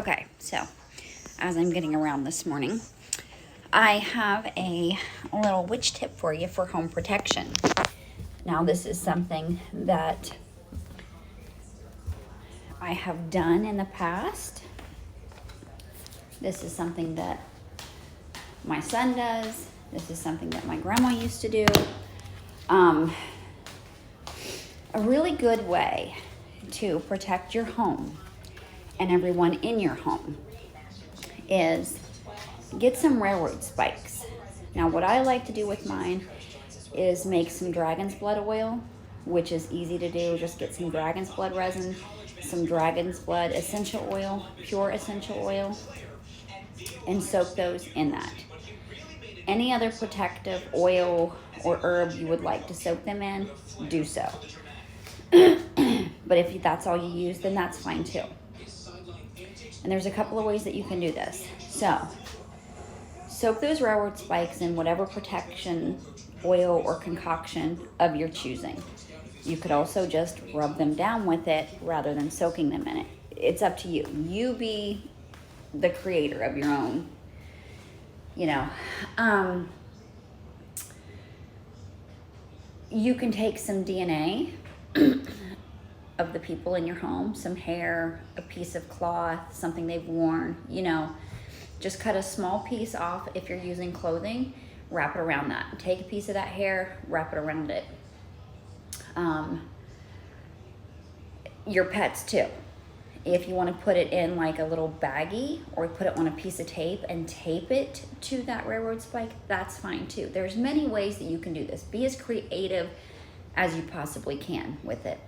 Okay, so as I'm getting around this morning, I have a little witch tip for you for home protection. Now, this is something that I have done in the past. This is something that my son does. This is something that my grandma used to do. A really good way to protect your home and everyone in your home is get some railroad spikes. Now, what I like to do with mine is make some dragon's blood oil, which is easy to do. Just get some dragon's blood resin, some dragon's blood essential oil, pure essential oil, and soak those in that. Any other protective oil or herb you would like to soak them in, do so. But if that's all you use, then that's fine too. And there's a couple of ways that you can do this. So, soak those railroad spikes in whatever protection oil or concoction of your choosing. You could also just rub them down with it rather than soaking them in it. It's up to you. You be the creator of your own, you can take some DNA of the people in your home, some hair, a piece of cloth, something they've worn, just cut a small piece off if you're using clothing, wrap it around that. Take a piece of that hair, wrap it around it. Your pets too. If you want to put it in like a little baggie or put it on a piece of tape and tape it to that railroad spike, that's fine too. There's many ways that you can do this. Be as creative as you possibly can with it.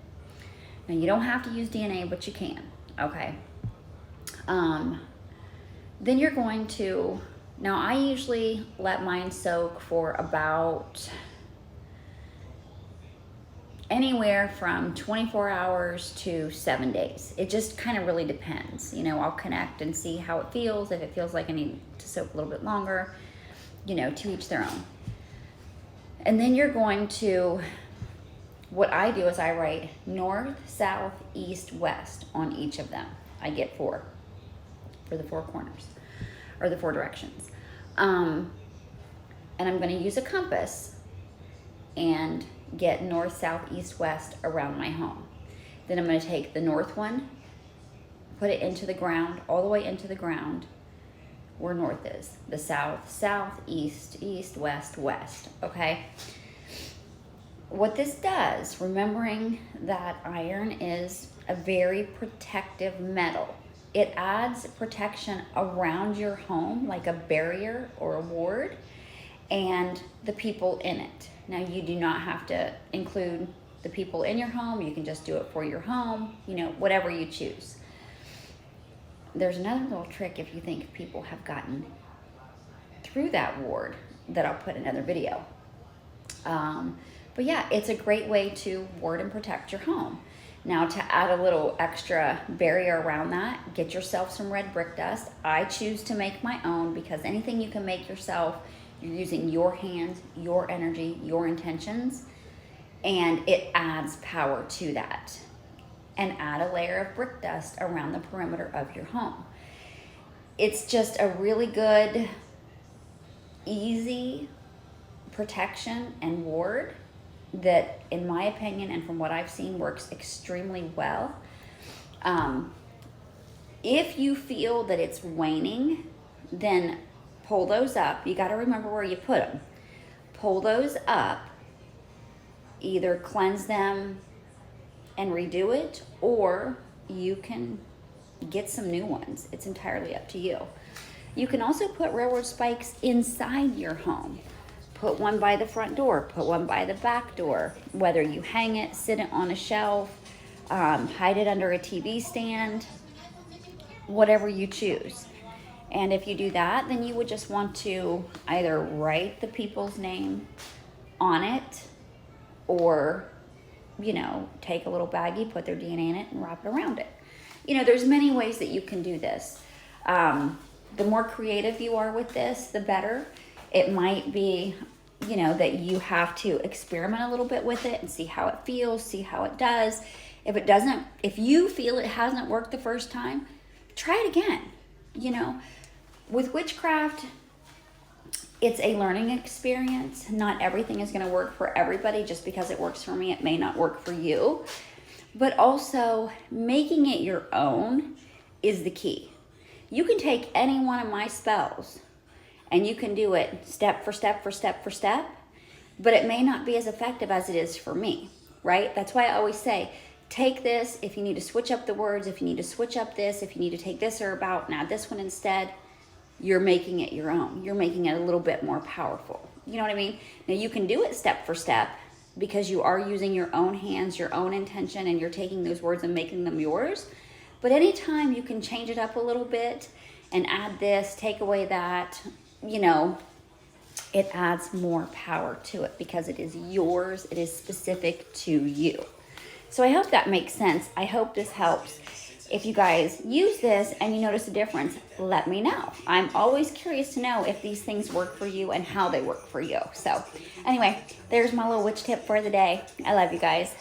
Now, you don't have to use DNA, but you can, okay? Then you're going to, now I usually let mine soak for about anywhere from 24 hours to 7 days. It just kind of really depends. I'll connect and see how it feels. If it feels like I need to soak a little bit longer, to each their own. And then you're going to, what I do is I write north, south, east, west on each of them. I get 4 for the 4 corners or the 4 directions. And I'm going to use a compass and get north, south, east, west around my home. Then I'm going to take the north one, put it into the ground, all the way into the ground where north is. The south, south, east, east, west, west, okay? What this does, remembering that iron is a very protective metal, it adds protection around your home, like a barrier or a ward, and the people in it. Now, you do not have to include the people in your home. You can just do it for your home, whatever you choose. There's another little trick if you think people have gotten through that ward that I'll put in another video. But yeah, it's a great way to ward and protect your home. Now, to add a little extra barrier around that, get yourself some red brick dust. I choose to make my own because anything you can make yourself, you're using your hands, your energy, your intentions, and it adds power to that. And add a layer of brick dust around the perimeter of your home. It's just a really good, easy protection and ward that, in my opinion, and from what I've seen, works extremely well. If you feel that it's waning, then pull those up. You got to remember where you put them. Pull those up, either cleanse them and redo it, or you can get some new ones. It's entirely up to you. You can also put railroad spikes inside your home. Put one by the front door, put one by the back door, whether you hang it, sit it on a shelf, hide it under a TV stand, whatever you choose. And if you do that, then you would just want to either write the people's name on it or, take a little baggie, put their DNA in it and wrap it around it. There's many ways that you can do this. The more creative you are with this, the better. It might be, that you have to experiment a little bit with it and see how it feels, see how it does. If you feel it hasn't worked the first time, try it again. You know, with witchcraft, it's a learning experience. Not everything is going to work for everybody. Just because it works for me, it may not work for you. But also, making it your own is the key. You can take any one of my spells and you can do it step for step for step for step, but it may not be as effective as it is for me, right? That's why I always say, take this, if you need to switch up the words, if you need to switch up this, if you need to take this herb out and add this one instead, you're making it your own. You're making it a little bit more powerful. You know what I mean? Now you can do it step for step because you are using your own hands, your own intention, and you're taking those words and making them yours. But anytime you can change it up a little bit and add this, take away that, you know, it adds more power to it because it is yours. It is specific to you. So I hope that makes sense. I hope this helps. If you guys use this and you notice a difference, let me know. I'm always curious to know if these things work for you and how they work for you. So anyway, there's my little witch tip for the day. I love you guys.